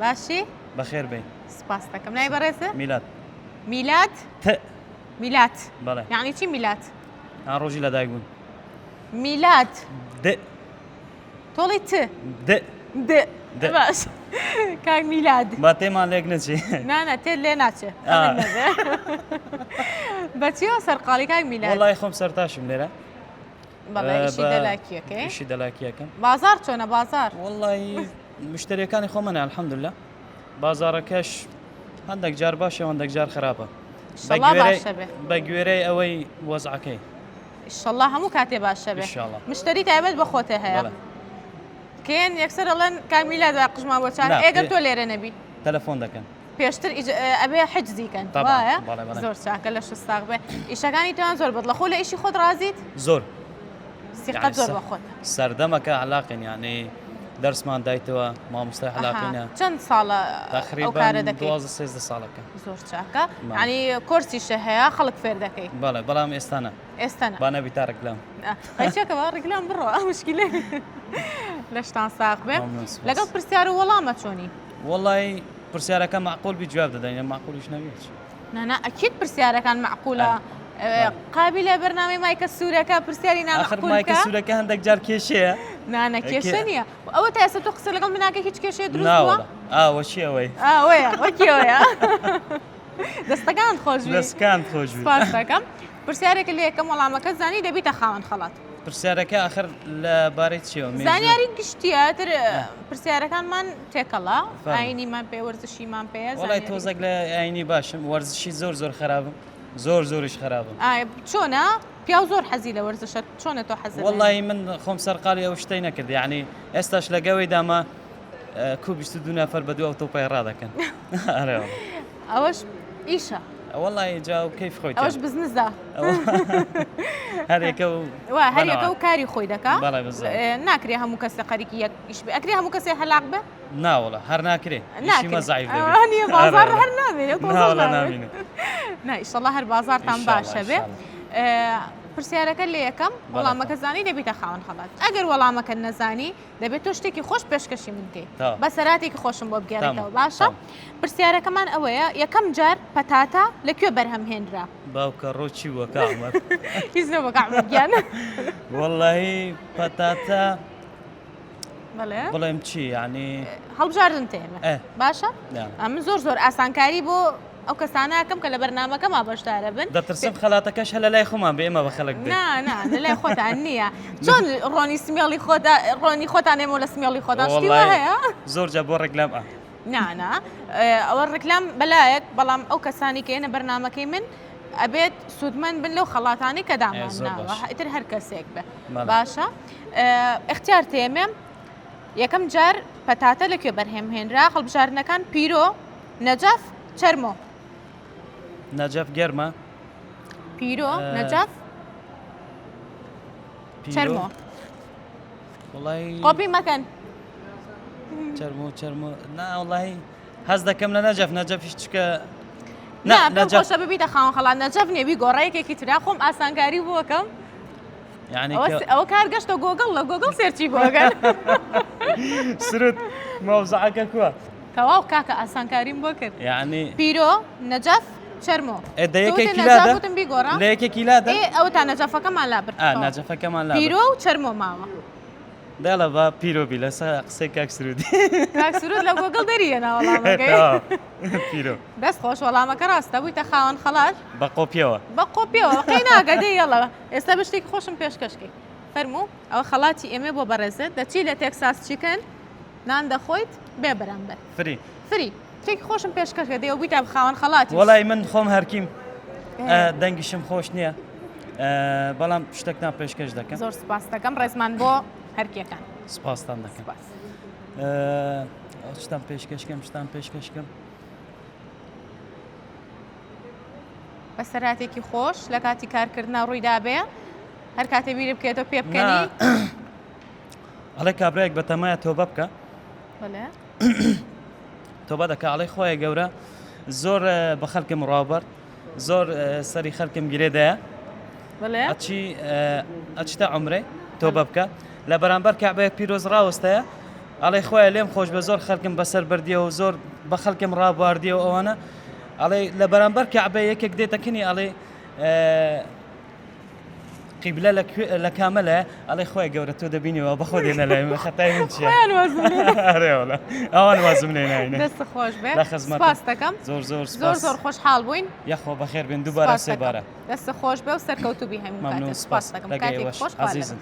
باشی بەخێر بێ سپاس دەکەم نای بەڕێزە میلاد میلاد ت میلات بەڵێ یعنی چی میلات ڕۆژی لە دایک بوون میلاد د تۆڵی ت د د باش کاک میلاد با تێمان لێک نەچێ نانە تێ لێ ناچێ بەچیەوە سەرقاڵی کاک میلاد وڵی خۆم سەرتاشم لێرە بەڵێ ئیشی دەلاکیەکەی ئیشی دەلاکیەکەم بازار چۆنە بازار وڵی مشتریەکانی خۆمەنە الحەمدوللا بازارەکەش هەندێک جار باشە هەندێک جار خراپە ئیشەڵڵا باشە بێ بە گوێرەی ئەوەی وەزعەکەی ئیشەڵڵا هەموو کاتێ باشە بێ ئینشاءڵڵا. مشتری تایبەت بە خۆتە هەیە بەڵێ کێن یەکسەر ئەڵەن کاک میلاد قژما بۆ چاک نا، ئێگەر پێ- تۆ لێرە نەبی تەلەفۆن دەکەن پێشتر ئەبێ حجزیکەن طبعاً. وایە بەڵێ، بەڵێ. زۆر چاکە لە شستاق بێ ئیشەکانی توان زۆر بەدڵە خۆ لە ئیشی خۆت ڕازیت زۆر سیقەت زۆر بە خۆت سەردەمەکە علاقین یعنی دەرسمان دایتەوە مامۆستای علاقینە چەند ساڵە ئەو تقریبا کارە دەکەیت 12 ساڵەکە زۆر چاکە ینی کۆرسیشە هەیە خەڵک فێر دەکەیت بەڵێ بەڵام ئێستانە ئێستانە با نەبی تا ڕێکلام قەچێکەوە ڕێکلام بڕۆ مشکلێ لە شتان ساق بێ ممنون، سپاس. لەگەڵ پرسیار و وەڵامە چۆنی وڵی پرسیارەکە معقول بی جواب دەدەین معقولیش نەوێت نانا ئەکیید پرسیارەکان معقولە قابلە بەرنامەی مایکە سوورەکە پرسیاری آخر نامەقول مایکە بکە سوورەکە هەندێک جار کێشەیە نانە کێشە نییە ئەوە تا ئێستا تۆ قسە لەگەڵ مناکە هیچ کێشەیە دروست بووە ناوەڵە ئاوە چی ئەوەی ئەوەیە وەکیەوەیە دەستەکان خۆش بێ. لەسکان خۆش بوو. سپاس دەکەم پرسیارێکە لە یەکەم وەڵامەکە زانی دەبیتە خاوەن خەڵات پرسیارەکە آخر لەبارەی چیەوە زانیاری گشتیە تر پرسیارەکانمان تێکەڵا فەرموو. ئاینیمان پێ وەرزشیمان پێ وڵی تۆزێک لە ئاینی باشم وەرزشی زۆر زۆر خراپم زۆریش خراپم چۆنە پیا و زۆر حەزی لە وەرزشە چۆنە تۆ حەزی وڵی من خۆم سەرقاڵی ئەو شتەی نەکرد یعنی ئێستاش لەگەوەی داما کو 22 نەفەر بە دوو ئۆتۆپای ڕادەکەن ئەوەش ئیشە وڵی جا و کەیف خۆیت ئەوەش بزنسدا هەرێکە و هەرێکە و کاری خۆی دەکا بەڵێ بزە ناکرێ هەموو کەس لە قەریکی یەک ئیش بێ ئەکرێ هەموو کەسێ هەلاق بێ ناوەڵە هەر ناکرێ ناکرێ مەزایف نیە بازار هەر نامێنێت نامینێ نا ئیشەڵڵا هەر بازارتان باشە بێ پرسیارەکە لە یەکەم وەڵامەکە زانی دەبیتە خاوەن خەڵات ئەگەر وەڵامەکە نەزانی دەبێت تۆ شتێکی خۆش پێشکەشی من بکەیت بە سەراتێکی خۆشم بۆ بگەڕێتەوە باشە پرسیارەکەمان ئەوەیە یەکەم جار پەتاتە لەکوێ بەرهەمهێنرا باوکە ڕۆچی وەکە عومەر هیچ نە بەگەڵگیان وەڵی پەتاتە بەڵێ بڵێم چی یعنی هەڵبژاردن تێمە باشە ئەمن زۆر زۆر ئاسانکاری بۆ ئەو کەسانەکەم کە لە بەرنامەکەما بەشدارە بن دەترسم خەلاتەکەش هە لە لای خۆمان بێ ئێمە بە خەڵک بێ لە لای خۆتان نییە چۆن ڕۆنی سمێڵی خۆدا ڕۆنی خۆتان ئێمە لە سمێڵی خۆدا شتیوە هەیە زۆر جا بۆ ڕێکلام نانا ئەوە ڕێکلام بەلایەک بەڵام ئەو کەسانی کە ئێنە بەرنامەکەی من ئەبێت سوودمەند بن لەو خەڵاتانی کە دامانناوە ئیتر هەر کەسێک بێ باشە اختیار تێمێم یەکەم جار پەتاتە لەکوێ بەرهەمهێنرا هەڵبژاردنەکان پیرۆ نەجەف چەرمۆ نەجەف گەرمە پیرۆ نەجەف چەرمۆ وڵی قۆپی مەکەن چەرمۆ ناوڵی هەز دەکەم لە نەجەف هیچ چکە نەجەفە ببیتە خاوەن خەڵات نەجەف نێبی گۆڕایەکێکی ترا خۆم ئاسانکاری بووەکەم یعنی ئەوە کارگەشتە گۆگڵ لە گۆگڵ سێرچی بۆگەن سرت مەوزعەکە کووە تەواو کاکە ئاسانکاریم بۆ کرد یعنی پیرۆ نەجەف چەرمۆ دەیەکێکی بیگۆڕ لە یەکێکی لادا ئەو تا نەجەفەکەمان لا برد نەجەفەکەمان لا پیرۆ و چەرمۆ ماوە دەڵە بە پیرۆبی لەسەر قسەی کاک سرودی کاک سرود لە گۆگڵ دەریە ناوەڵامەکەی پیرۆ دەست خۆش وەڵامەکە ڕاستە بوویتە خاوەن خەڵات بە قۆپیەوە بە قۆپیەوە قەی ناگەدەی یەڵە ئێستا بە شتێکی خۆشم پێشکەشکی فەرموو ئەوە خەڵاتی ئێمە بۆ بەڕێزت دەچی لە تێکساس چیکن نان دەخۆیت بێ بەرامبەر فری شتێکی خۆشم پێشکەشکە دێ بوویتە خاوەن خەڵاتی وەڵی من خۆم هەرکیم دەنگیشم خۆش نییە بەڵام شتێکتان پێشکەش دەکەم زۆر سپاس دەکەم ڕێزمان بۆ هەرکیەکان سپاستان دەکەم شتان پێشکەشکەم بە سەراتێکی خۆش لە کاتی کارکردنا ڕوویدا بێ هەر کاتێ بیر بکێتەوە پێ بکەنی ئەڵێ کابراەک بە تەمایە تۆبە بکە تۆبە دەکە ئەڵێ خۆیە گەورە زۆر بە خەڵکم ڕاوبەر زۆر سەری خەڵکم گرێدایە ئەچی تا عمرێ تۆبە بکە لە بەرامبەر کابراەک پیرۆز ڕاوەستەیە ئەڵێ خۆیان لێم خۆش بە زۆر خەڵکم بەسەر بردیەوە زۆر بە خەڵکم ڕابواردیەوە ئەوانە ئەڵێ لە بەرامبەر کەعبە یەکێک دێتەکەنی ئەڵێ قیبلە لە کامەلە ئەڵێ خۆی گەورە تۆ دەبینیەوە بەخۆ دێنە لای خەتای من چیە ئەرێوەڵە ئەوان وازم لێ ناینێ دەست خۆش بێ لە خزمەت سپاس دەکەم زۆر زۆر خۆشحاڵ بووین یەخۆ بەخێر بێن دووبارە سێبارە دەست خۆش بێ و سەرکەوتوبی هەموو کاتێک سپاس دەکەم کاتێک خۆش عزیزم